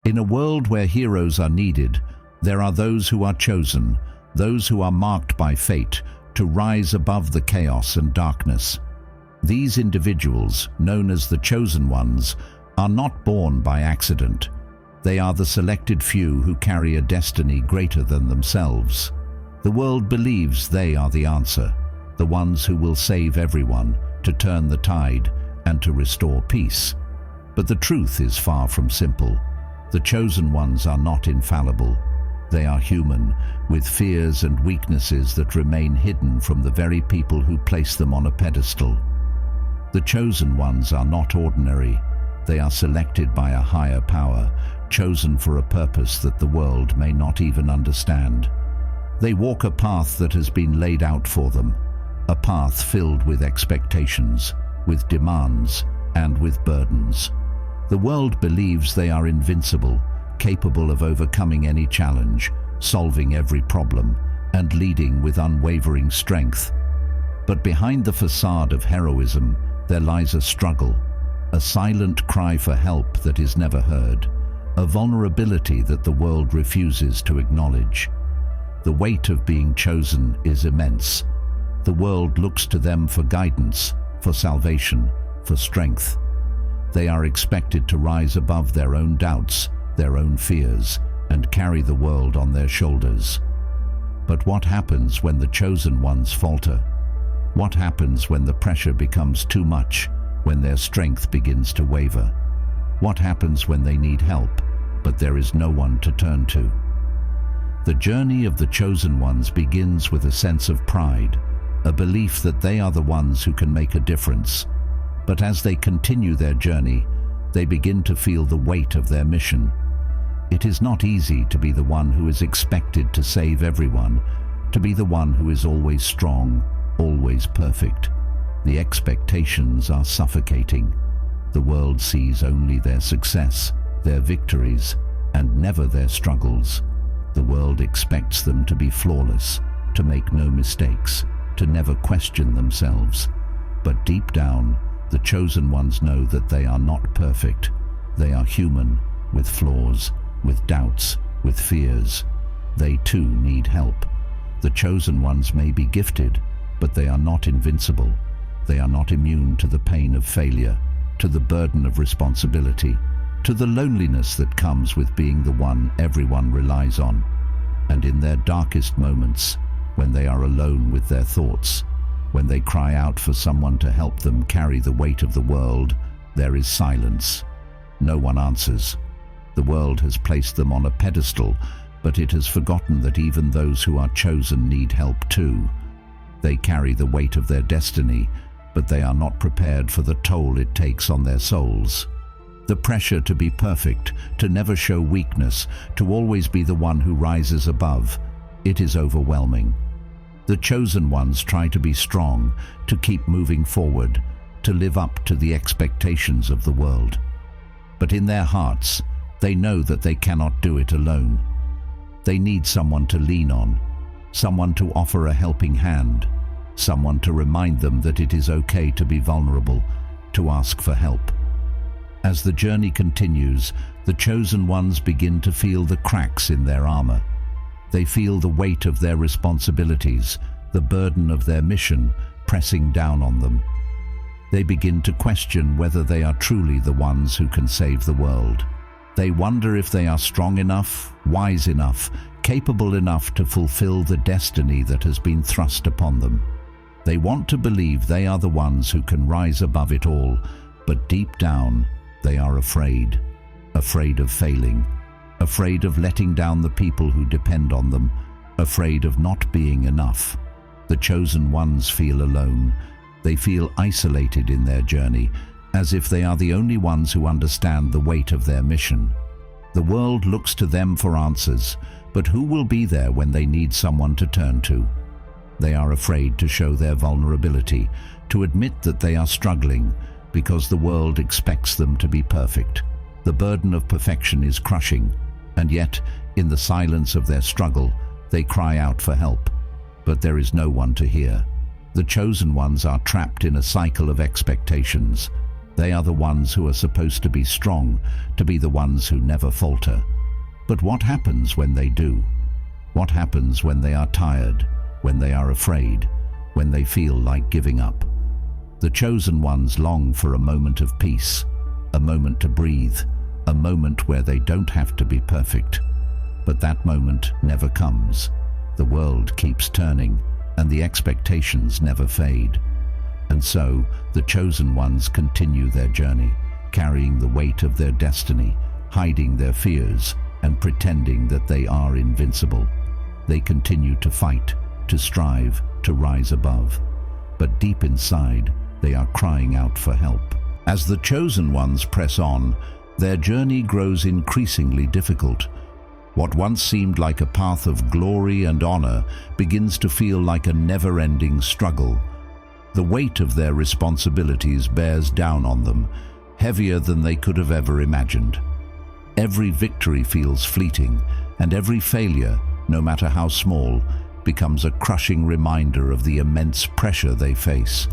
In a world where heroes are needed, there are those who are chosen, those who are marked by fate to rise above the chaos and darkness. These individuals, known as the chosen ones, are not born by accident. They are the selected few who carry a destiny greater than themselves. The world believes they are the answer, the ones who will save everyone, to turn the tide, and to restore peace. But the truth is far from simple. The chosen ones are not infallible. They are human, with fears and weaknesses that remain hidden from the very people who place them on a pedestal. The chosen ones are not ordinary. They are selected by a higher power, chosen for a purpose that the world may not even understand. They walk a path that has been laid out for them, a path filled with expectations, with demands, and with burdens. The world believes they are invincible, capable of overcoming any challenge, solving every problem, and leading with unwavering strength. But behind the facade of heroism, there lies a struggle, a silent cry for help that is never heard, a vulnerability that the world refuses to acknowledge. The weight of being chosen is immense. The world looks to them for guidance, for salvation, for strength. They are expected to rise above their own doubts, their own fears, and carry the world on their shoulders. But what happens when the chosen ones falter? What happens when the pressure becomes too much, when their strength begins to waver? What happens when they need help, but there is no one to turn to? The journey of the chosen ones begins with a sense of pride, a belief that they are the ones who can make a difference. But as they continue their journey, they begin to feel the weight of their mission. It is not easy to be the one who is expected to save everyone, to be the one who is always strong, always perfect. The expectations are suffocating. The world sees only their success, their victories, and never their struggles. The world expects them to be flawless, to make no mistakes, to never question themselves. But deep down, the chosen ones know that they are not perfect. They are human, with flaws, with doubts, with fears. They too need help. The chosen ones may be gifted, but they are not invincible. They are not immune to the pain of failure, to the burden of responsibility, to the loneliness that comes with being the one everyone relies on. And in their darkest moments, when they are alone with their thoughts, when they cry out for someone to help them carry the weight of the world, there is silence. No one answers. The world has placed them on a pedestal, but it has forgotten that even those who are chosen need help too. They carry the weight of their destiny, but they are not prepared for the toll it takes on their souls. The pressure to be perfect, to never show weakness, to always be the one who rises above, it is overwhelming. The chosen ones try to be strong, to keep moving forward, to live up to the expectations of the world. But in their hearts, they know that they cannot do it alone. They need someone to lean on, someone to offer a helping hand, someone to remind them that it is okay to be vulnerable, to ask for help. As the journey continues, the chosen ones begin to feel the cracks in their armor. They feel the weight of their responsibilities, the burden of their mission pressing down on them. They begin to question whether they are truly the ones who can save the world. They wonder if they are strong enough, wise enough, capable enough to fulfill the destiny that has been thrust upon them. They want to believe they are the ones who can rise above it all, but deep down, they are afraid of failing, afraid of letting down the people who depend on them, afraid of not being enough. The chosen ones feel alone. They feel isolated in their journey, as if they are the only ones who understand the weight of their mission. The world looks to them for answers, but who will be there when they need someone to turn to? They are afraid to show their vulnerability, to admit that they are struggling, because the world expects them to be perfect. The burden of perfection is crushing, and yet, in the silence of their struggle, they cry out for help. But there is no one to hear. The chosen ones are trapped in a cycle of expectations. They are the ones who are supposed to be strong, to be the ones who never falter. But what happens when they do? What happens when they are tired, when they are afraid, when they feel like giving up? The chosen ones long for a moment of peace, a moment to breathe, a moment where they don't have to be perfect. But that moment never comes. The world keeps turning, and the expectations never fade. And so, the chosen ones continue their journey, carrying the weight of their destiny, hiding their fears, and pretending that they are invincible. They continue to fight, to strive, to rise above. But deep inside, they are crying out for help. As the chosen ones press on, their journey grows increasingly difficult. What once seemed like a path of glory and honor begins to feel like a never-ending struggle. The weight of their responsibilities bears down on them, heavier than they could have ever imagined. Every victory feels fleeting, and every failure, no matter how small, becomes a crushing reminder of the immense pressure they face.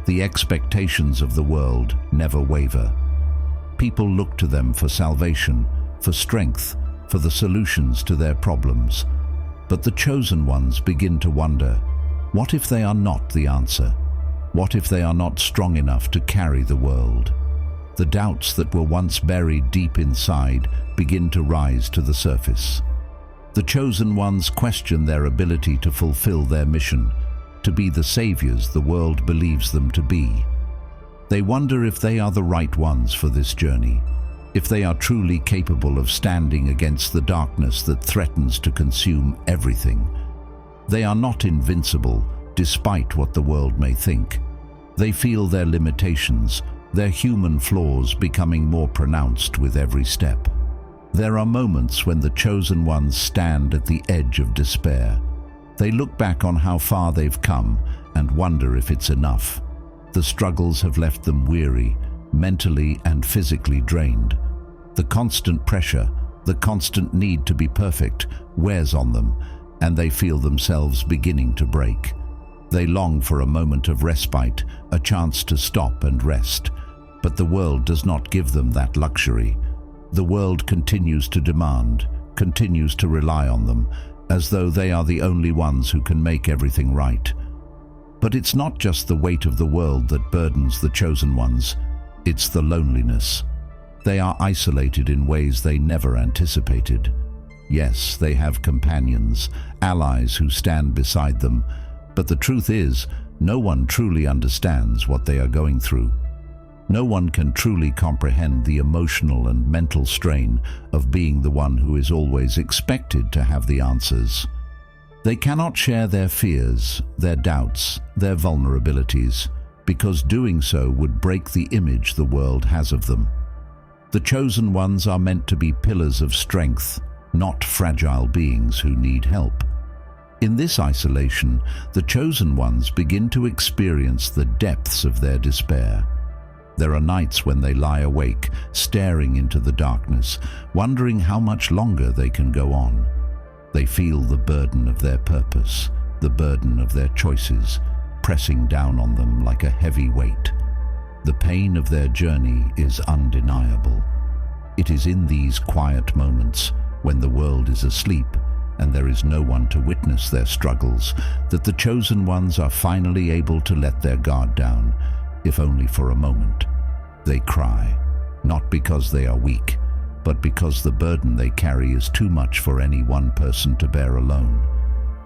The expectations of the world never waver. People look to them for salvation, for strength, for the solutions to their problems. But the chosen ones begin to wonder, what if they are not the answer? What if they are not strong enough to carry the world? The doubts that were once buried deep inside begin to rise to the surface. The chosen ones question their ability to fulfill their mission, to be the saviors the world believes them to be. They wonder if they are the right ones for this journey, if they are truly capable of standing against the darkness that threatens to consume everything. They are not invincible, despite what the world may think. They feel their limitations, their human flaws becoming more pronounced with every step. There are moments when the chosen ones stand at the edge of despair. They look back on how far they've come and wonder if it's enough. The struggles have left them weary, mentally and physically drained. The constant pressure, the constant need to be perfect, wears on them, and they feel themselves beginning to break. They long for a moment of respite, a chance to stop and rest. But the world does not give them that luxury. The world continues to demand, continues to rely on them, as though they are the only ones who can make everything right. But it's not just the weight of the world that burdens the chosen ones, it's the loneliness. They are isolated in ways they never anticipated. Yes, they have companions, allies who stand beside them, but the truth is, no one truly understands what they are going through. No one can truly comprehend the emotional and mental strain of being the one who is always expected to have the answers. They cannot share their fears, their doubts, their vulnerabilities, because doing so would break the image the world has of them. The chosen ones are meant to be pillars of strength, not fragile beings who need help. In this isolation, the chosen ones begin to experience the depths of their despair. There are nights when they lie awake, staring into the darkness, wondering how much longer they can go on. They feel the burden of their purpose, the burden of their choices, pressing down on them like a heavy weight. The pain of their journey is undeniable. It is in these quiet moments, when the world is asleep and there is no one to witness their struggles, that the chosen ones are finally able to let their guard down, if only for a moment. They cry, not because they are weak, but because the burden they carry is too much for any one person to bear alone.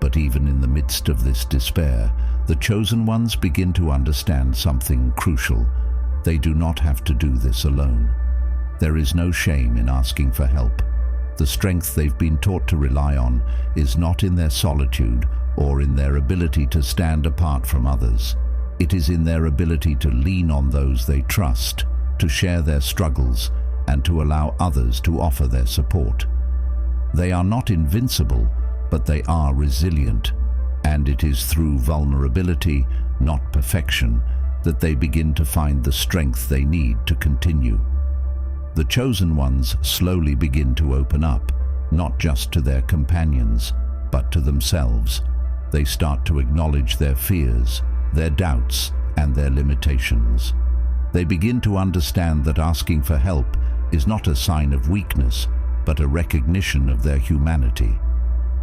But even in the midst of this despair, the chosen ones begin to understand something crucial. They do not have to do this alone. There is no shame in asking for help. The strength they've been taught to rely on is not in their solitude or in their ability to stand apart from others. It is in their ability to lean on those they trust, to share their struggles, and to allow others to offer their support. They are not invincible, but they are resilient, and it is through vulnerability, not perfection, that they begin to find the strength they need to continue. The chosen ones slowly begin to open up, not just to their companions, but to themselves. They start to acknowledge their fears, their doubts, and their limitations. They begin to understand that asking for help is not a sign of weakness, but a recognition of their humanity.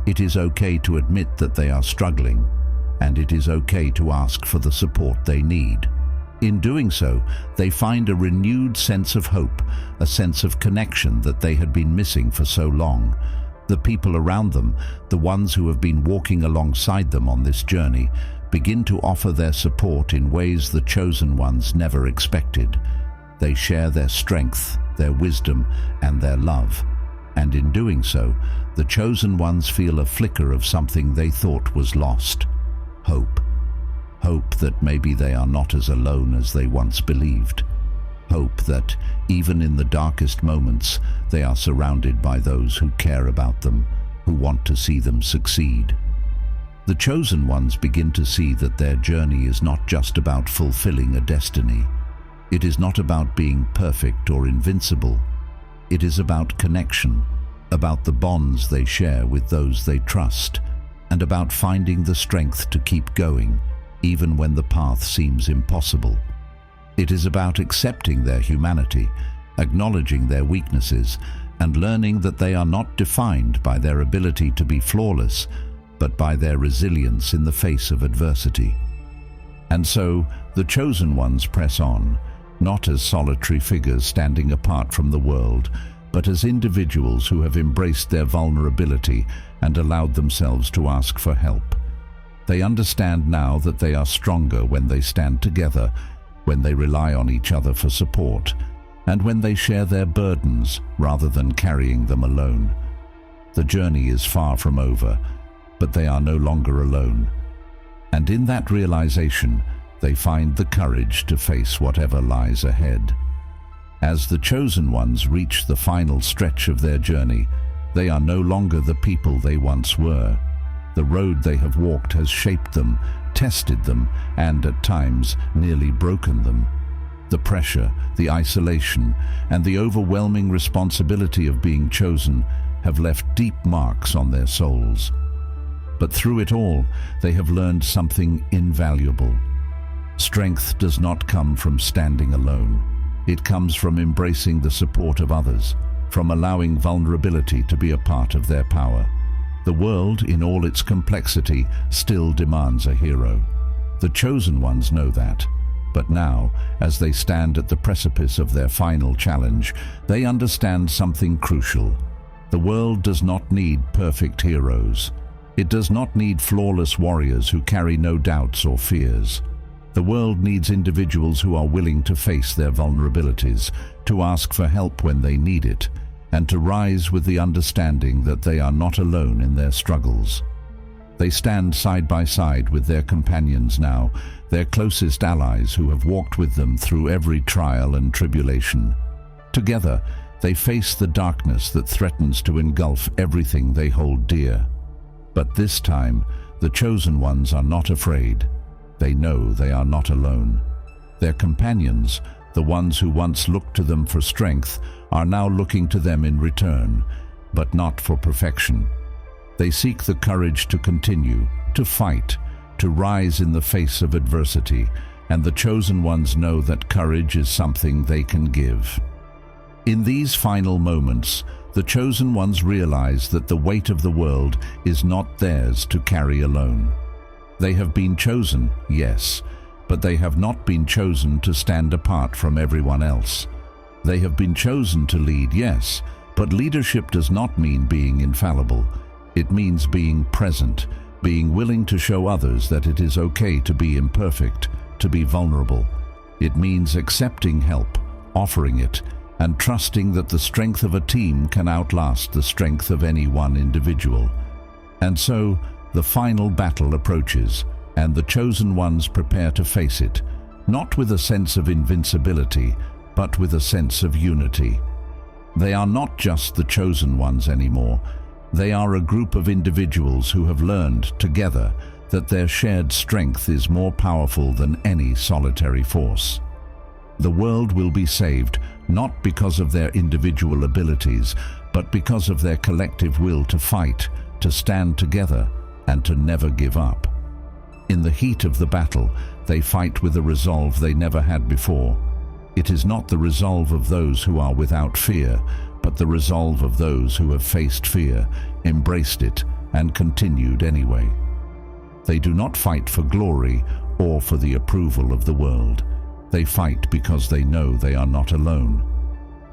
It is okay to admit that they are struggling, and it is okay to ask for the support they need. In doing so, they find a renewed sense of hope, a sense of connection that they had been missing for so long. The people around them, the ones who have been walking alongside them on this journey, begin to offer their support in ways the chosen ones never expected. They share their strength, their wisdom, and their love. And in doing so, the chosen ones feel a flicker of something they thought was lost: hope. Hope that maybe they are not as alone as they once believed. Hope that, even in the darkest moments, they are surrounded by those who care about them, who want to see them succeed. The chosen ones begin to see that their journey is not just about fulfilling a destiny. It is not about being perfect or invincible. It is about connection, about the bonds they share with those they trust, and about finding the strength to keep going, even when the path seems impossible. It is about accepting their humanity, acknowledging their weaknesses, and learning that they are not defined by their ability to be flawless, but by their resilience in the face of adversity. And so, the chosen ones press on, not as solitary figures standing apart from the world, but as individuals who have embraced their vulnerability and allowed themselves to ask for help. They understand now that they are stronger when they stand together, when they rely on each other for support, and when they share their burdens rather than carrying them alone. The journey is far from over, but they are no longer alone. And in that realization, they find the courage to face whatever lies ahead. As the chosen ones reach the final stretch of their journey, they are no longer the people they once were. The road they have walked has shaped them, tested them, and at times nearly broken them. The pressure, the isolation, and the overwhelming responsibility of being chosen have left deep marks on their souls. But through it all, they have learned something invaluable. Strength does not come from standing alone. It comes from embracing the support of others, from allowing vulnerability to be a part of their power. The world, in all its complexity, still demands a hero. The chosen ones know that. But now, as they stand at the precipice of their final challenge, they understand something crucial. The world does not need perfect heroes. It does not need flawless warriors who carry no doubts or fears. The world needs individuals who are willing to face their vulnerabilities, to ask for help when they need it, and to rise with the understanding that they are not alone in their struggles. They stand side by side with their companions now, their closest allies who have walked with them through every trial and tribulation. Together, they face the darkness that threatens to engulf everything they hold dear. But this time, the chosen ones are not afraid. They know they are not alone. Their companions, the ones who once looked to them for strength, are now looking to them in return, but not for perfection. They seek the courage to continue, to fight, to rise in the face of adversity, and the chosen ones know that courage is something they can give. In these final moments, the chosen ones realize that the weight of the world is not theirs to carry alone. They have been chosen, yes, but they have not been chosen to stand apart from everyone else. They have been chosen to lead, yes, but leadership does not mean being infallible. It means being present, being willing to show others that it is okay to be imperfect, to be vulnerable. It means accepting help, offering it, and trusting that the strength of a team can outlast the strength of any one individual. And so, the final battle approaches, and the chosen ones prepare to face it, not with a sense of invincibility, but with a sense of unity. They are not just the chosen ones anymore. They are a group of individuals who have learned, together, that their shared strength is more powerful than any solitary force. The world will be saved, not because of their individual abilities, but because of their collective will to fight, to stand together, and to never give up. In the heat of the battle, they fight with a resolve they never had before. It is not the resolve of those who are without fear, but the resolve of those who have faced fear, embraced it, and continued anyway. They do not fight for glory or for the approval of the world. They fight because they know they are not alone.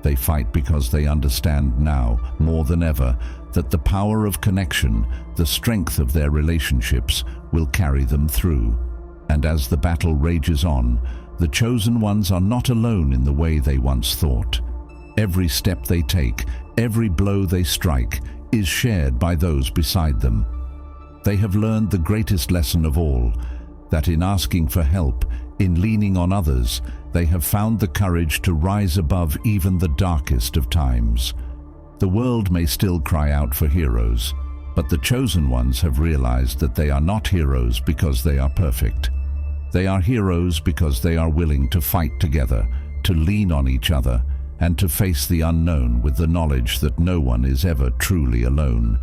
They fight because they understand now, more than ever, that the power of connection, the strength of their relationships, will carry them through. And as the battle rages on, the chosen ones are not alone in the way they once thought. Every step they take, every blow they strike, is shared by those beside them. They have learned the greatest lesson of all, that in asking for help, in leaning on others, they have found the courage to rise above even the darkest of times. The world may still cry out for heroes, but the chosen ones have realized that they are not heroes because they are perfect. They are heroes because they are willing to fight together, to lean on each other, and to face the unknown with the knowledge that no one is ever truly alone.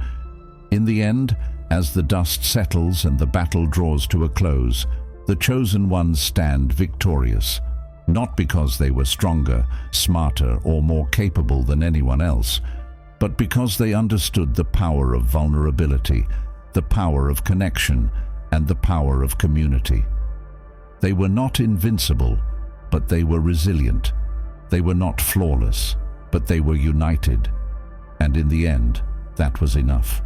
In the end, as the dust settles and the battle draws to a close, the chosen ones stand victorious, not because they were stronger, smarter, or more capable than anyone else, but because they understood the power of vulnerability, the power of connection, and the power of community. They were not invincible, but they were resilient. They were not flawless, but they were united. And in the end, that was enough.